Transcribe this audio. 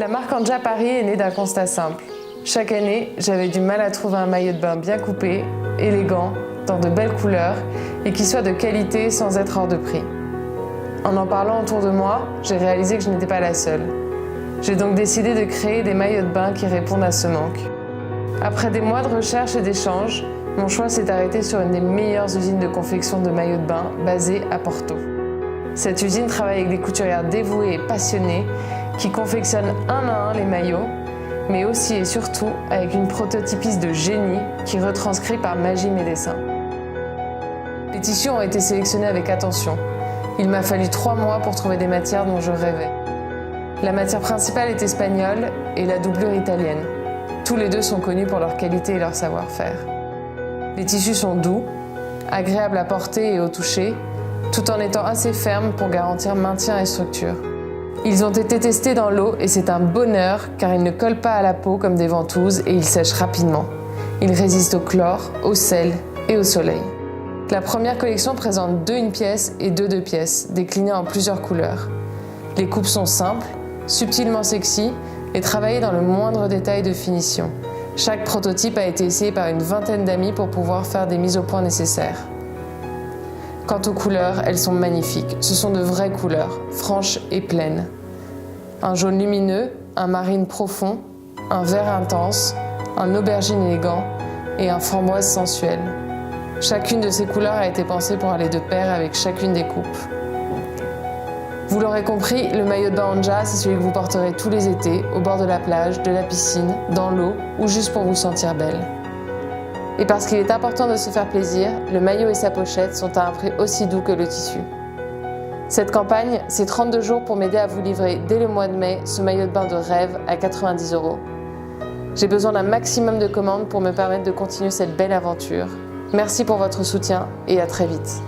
La marque Anja Paris est née d'un constat simple. Chaque année, j'avais du mal à trouver un maillot de bain bien coupé, élégant, dans de belles couleurs et qui soit de qualité sans être hors de prix. En parlant autour de moi, j'ai réalisé que je n'étais pas la seule. J'ai donc décidé de créer des maillots de bain qui répondent à ce manque. Après des mois de recherche et d'échanges, mon choix s'est arrêté sur une des meilleures usines de confection de maillots de bain basée à Porto. Cette usine travaille avec des couturières dévouées et passionnées qui confectionnent un à un les maillots, mais aussi et surtout avec une prototypiste de génie qui retranscrit par magie mes dessins. Les tissus ont été sélectionnés avec attention. Il m'a fallu 3 mois pour trouver des matières dont je rêvais. La matière principale est espagnole et la doublure italienne. Tous les deux sont connus pour leur qualité et leur savoir-faire. Les tissus sont doux, agréables à porter et au toucher, tout en étant assez fermes pour garantir maintien et structure. Ils ont été testés dans l'eau et c'est un bonheur car ils ne collent pas à la peau comme des ventouses et ils sèchent rapidement. Ils résistent au chlore, au sel et au soleil. La première collection présente 2 1 pièce et 2 2 pièces, déclinées en plusieurs couleurs. Les coupes sont simples, subtilement sexy et travaillées dans le moindre détail de finition. Chaque prototype a été essayé par une vingtaine d'amis pour pouvoir faire des mises au point nécessaires. Quant aux couleurs, elles sont magnifiques. Ce sont de vraies couleurs, franches et pleines. Un jaune lumineux, un marine profond, un vert intense, un aubergine élégant et un framboise sensuel. Chacune de ces couleurs a été pensée pour aller de pair avec chacune des coupes. Vous l'aurez compris, le maillot de bain Anja, c'est celui que vous porterez tous les étés, au bord de la plage, de la piscine, dans l'eau ou juste pour vous sentir belle. Et parce qu'il est important de se faire plaisir, le maillot et sa pochette sont à un prix aussi doux que le tissu. Cette campagne, c'est 32 jours pour m'aider à vous livrer dès le mois de mai ce maillot de bain de rêve à 90 €. J'ai besoin d'un maximum de commandes pour me permettre de continuer cette belle aventure. Merci pour votre soutien et à très vite.